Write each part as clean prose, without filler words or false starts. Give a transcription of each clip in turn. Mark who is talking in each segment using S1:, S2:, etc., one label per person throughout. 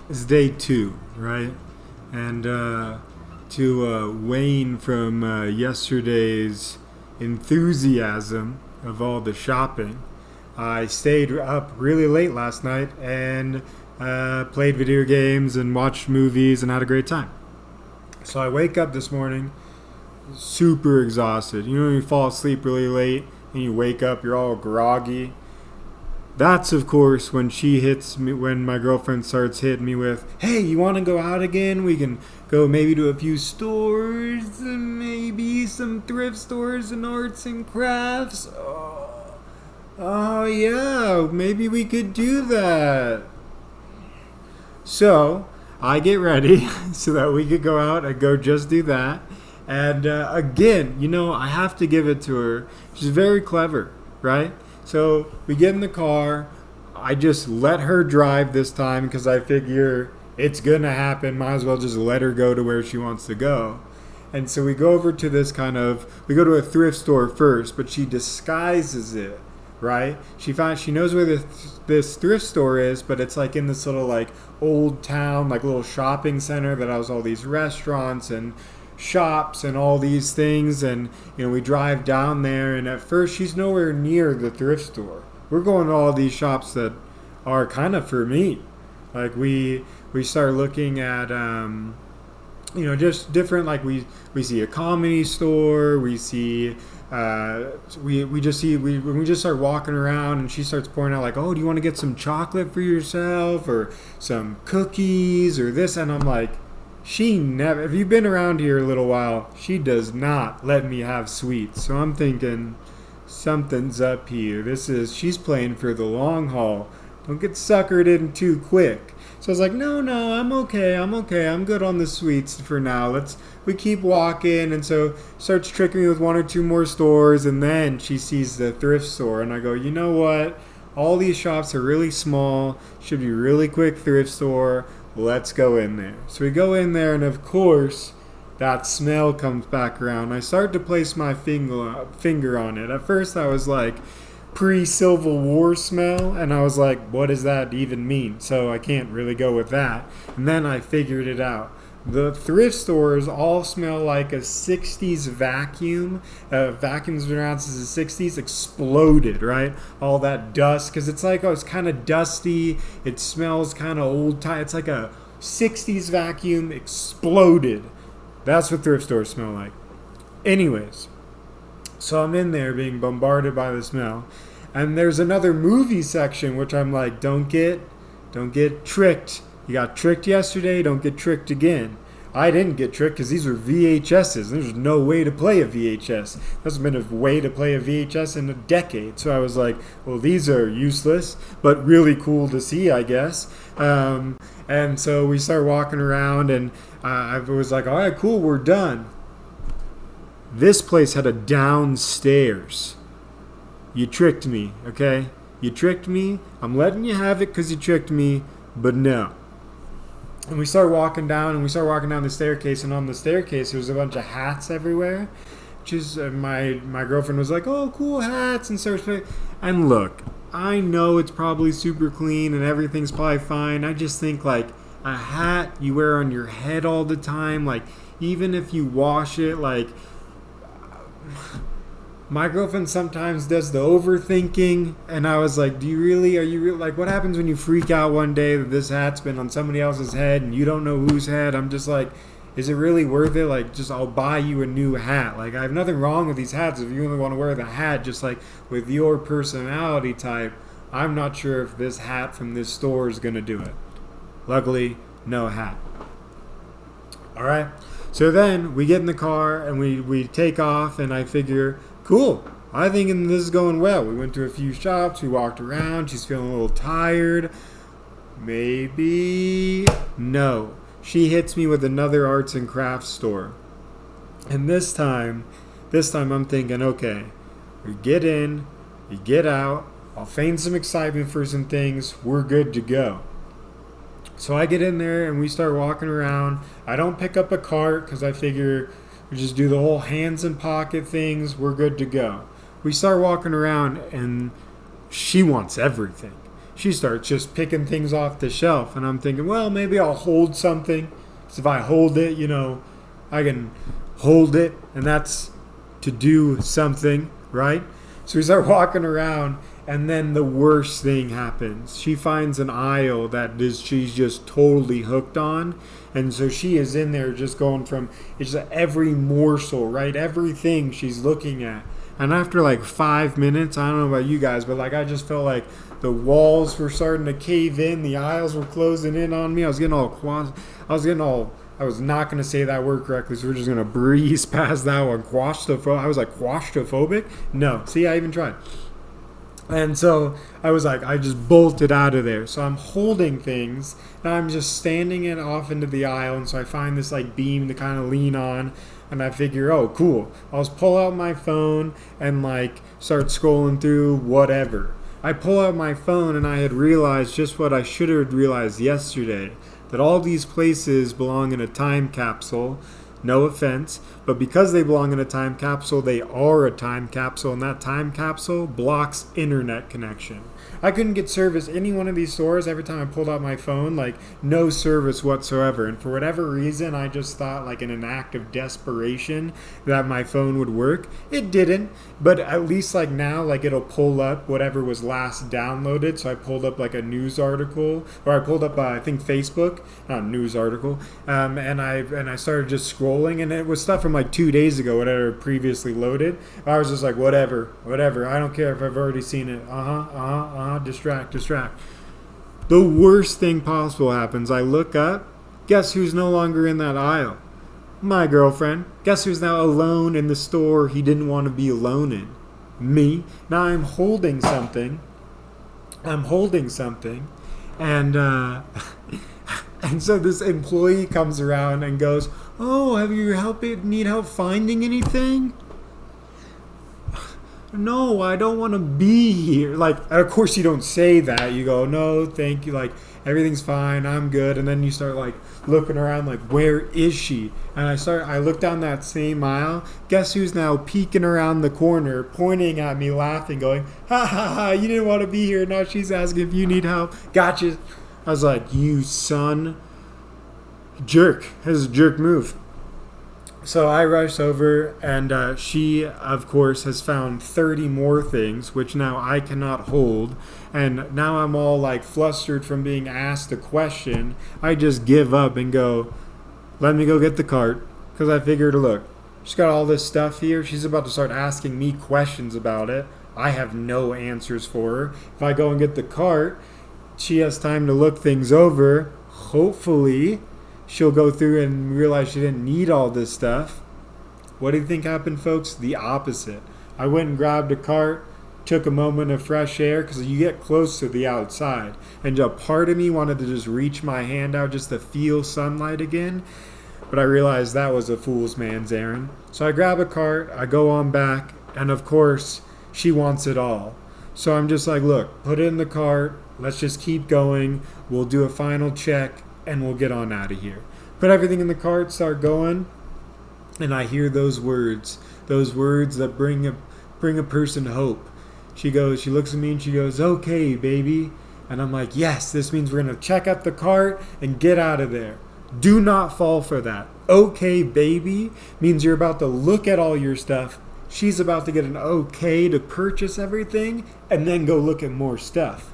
S1: It's day two, right? And to wane from yesterday's enthusiasm of all the shopping, I stayed up really late last night and played video games and watched movies and had a great time. So I wake up this morning super exhausted. You know, when you fall asleep really late and you wake up, you're all groggy. That's of course when she hits me, when my girlfriend starts hitting me with, "Hey, you want to go out again? We can go maybe to a few stores, maybe some thrift stores and arts and crafts." Oh yeah, maybe we could do that. So I get ready so that we could go out and go just do that. And again, I have to give it to her. She's very clever, right? So we get in the car. I just let her drive this time because I figure it's going to happen. Might as well just let her go to where she wants to go. And so we go over to we go to a thrift store first, but she disguises it, right? She knows where this thrift store is, but it's like in this little like old town, like little shopping center that has all these restaurants and shops and all these things. And we drive down there, and at first she's nowhere near the thrift store. We're going to all these shops that are kind of for me. Like we start looking at just different, like we see a comedy store, we see we just see when we just start walking around, and she starts pointing out like, "Oh, do you want to get some chocolate for yourself or some cookies or this?" And I'm like, she never, if you've been around here a little while, she does not let me have sweets. So I'm thinking something's up here. She's playing for the long haul. Don't get suckered in too quick. So I was like, no, I'm okay. I'm good on the sweets for now. We keep walking. And so starts tricking me with one or two more stores. And then she sees the thrift store. And I go, you know what? All these shops are really small. Should be really quick thrift store. Let's go in there. So we go in there, and of course, that smell comes back around. I start to place my finger on it. At first, I was like, pre-Civil War smell, and I was like, what does that even mean? So I can't really go with that. And then I figured it out. The thrift stores all smell like a 60s vacuum. Vacuums been around since the 60s, exploded, right? All that dust, because it's like, it's kind of dusty. It smells kind of old time. It's like a 60s vacuum exploded. That's what thrift stores smell like. Anyways, so I'm in there being bombarded by the smell. And there's another movie section, which I'm like, don't get tricked. You got tricked yesterday, don't get tricked again. I didn't get tricked because these were VHSs. There's no way to play a VHS. There's been a way to play a VHS in a decade. So I was like, well, these are useless, but really cool to see, I guess. And so we start walking around, and I was like, all right, cool, we're done. This place had a downstairs. You tricked me, okay? You tricked me. I'm letting you have it because you tricked me, but no. And we start walking down the staircase, and on the staircase there was a bunch of hats everywhere. Just my girlfriend was like, "Oh, cool hats," and and look, I know it's probably super clean and everything's probably fine. I just think like a hat you wear on your head all the time, like even if you wash it, like my girlfriend sometimes does the overthinking, and I was like, are you really, like, what happens when you freak out one day that this hat's been on somebody else's head and you don't know whose head? I'm just like, is it really worth it? Like, just, I'll buy you a new hat. Like, I have nothing wrong with these hats if you only want to wear the hat, just like with your personality type. I'm not sure if this hat from this store is going to do it. Luckily, no hat. All right. So then we get in the car and we take off, and I figure, cool, I think this is going well. We went to a few shops, we walked around, she's feeling a little tired. Maybe. No. She hits me with another arts and crafts store. And this time I'm thinking, okay, we get in, you get out, I'll feign some excitement for some things, we're good to go. So I get in there and we start walking around. I don't pick up a cart because I figure we just do the whole hands in pocket things. We're good to go. We start walking around, and she wants everything. she starts just picking things off the shelf. And I'm thinking, well, maybe I'll hold something. Because if I hold it, I can hold it. And that's to do something, right? So we start walking around. And then the worst thing happens. She finds an aisle she's just totally hooked on. And so she is in there just going from it's every morsel, right? Everything she's looking at. And after like 5 minutes, I don't know about you guys, but like I just felt like the walls were starting to cave in. The aisles were closing in on me. I was not going to say that word correctly, so we're just going to breeze past that one. I was like, claustrophobic? No. See, I even tried. And so I was like, I just bolted out of there. So I'm holding things. Now I'm just standing it off into the aisle. And so I find this like beam to kind of lean on. And I figure, oh, cool. I'll just pull out my phone and like start scrolling through whatever. I pull out my phone and I had realized just what I should have realized yesterday. That all these places belong in a time capsule. No offense, but because they belong in a time capsule, they are a time capsule, and that time capsule blocks internet connection. I couldn't get service any one of these stores. Every time I pulled out my phone, like no service whatsoever. And for whatever reason, I just thought like in an act of desperation that my phone would work. It didn't, but at least like now, like it'll pull up whatever was last downloaded. So I pulled up like a news article, or I pulled up I think Facebook, not a news article, and I started just scrolling, and it was stuff from like 2 days ago, whatever previously loaded. I was just like, whatever. I don't care if I've already seen it. Distract. The worst thing possible happens. I look up. Guess who's no longer in that aisle? My girlfriend. Guess who's now alone in the store he didn't want to be alone in? Me. Now I'm holding something. And and so this employee comes around and goes, oh, need help finding anything? No, I don't want to be here. Like, of course you don't say that. You go, no, thank you. Like, everything's fine. I'm good. And then you start like looking around like, where is she? And I look down that same aisle. Guess who's now peeking around the corner, pointing at me, laughing, going, ha ha ha, you didn't want to be here. Now she's asking if you need help. Gotcha. I was like, you son. Jerk. This is a jerk move. So I rush over, and she, of course, has found 30 more things, which now I cannot hold. And now I'm all like flustered from being asked a question. I just give up and go, let me go get the cart. Because I figured, look, she's got all this stuff here. She's about to start asking me questions about it. I have no answers for her. If I go and get the cart, she has time to look things over. Hopefully she'll go through and realize she didn't need all this stuff. What do you think happened, folks? The opposite. I went and grabbed a cart, took a moment of fresh air, because you get close to the outside. And a part of me wanted to just reach my hand out just to feel sunlight again. But I realized that was a fool's man's errand. So I grab a cart, I go on back, and of course, she wants it all. So I'm just like, look, put it in the cart, let's just keep going, we'll do a final check, and we'll get on out of here. Put everything in the cart, start going, and I hear those words that bring a person hope. She looks at me and she goes, okay, baby. And I'm like, yes, this means we're going to check out the cart and get out of there. Do not fall for that. Okay, baby means you're about to look at all your stuff. She's about to get an okay to purchase everything and then go look at more stuff.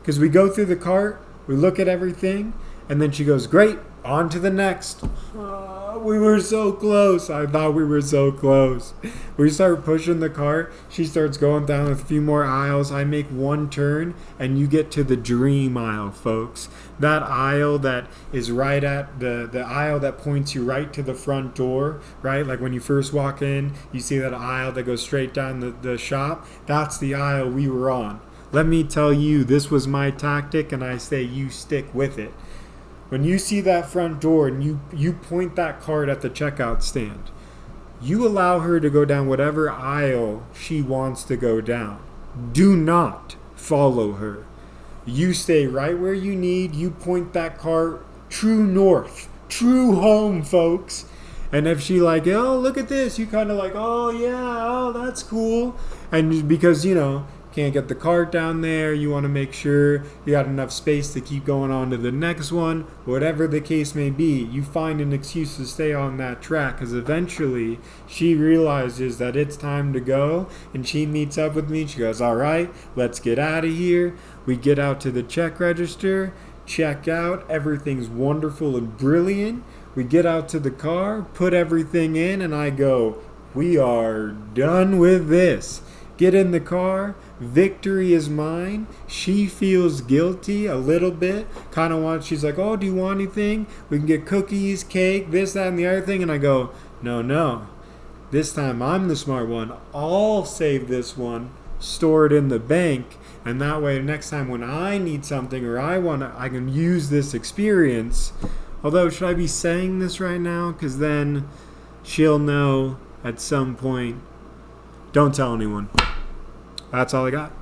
S1: Because we go through the cart, we look at everything, and then she goes, great, on to the next. We were so close. I thought we were so close. We start pushing the cart. She starts going down a few more aisles. I make one turn, and you get to the dream aisle, folks. That aisle that is right at the aisle that points you right to the front door, right? Like when you first walk in, you see that aisle that goes straight down the shop. That's the aisle we were on. Let me tell you, this was my tactic, and I say you stick with it. When you see that front door and you point that cart at the checkout stand, you allow her to go down whatever aisle she wants to go down. Do not follow her. You stay right where you need. You point that cart true north, true home, folks. And if she like, oh, look at this, you kind of like, oh, yeah, oh, that's cool. And because, can't get the cart down there. You want to make sure you got enough space to keep going on to the next one. Whatever the case may be, you find an excuse to stay on that track, because eventually she realizes that it's time to go, and she meets up with me. She goes, all right, let's get out of here. We get out to the check register, check out, everything's wonderful and brilliant. We get out to the car, put everything in, and I go, we are done with this. Get in the car, victory is mine. She feels guilty a little bit, kind of wants, she's like, oh, do you want anything? We can get cookies, cake, this, that, and the other thing. And I go, no, this time I'm the smart one. I'll save this one, store it in the bank, and that way next time when I need something or I can use this experience. Although, should I be saying this right now? Because then she'll know at some point. Don't tell anyone. That's all I got.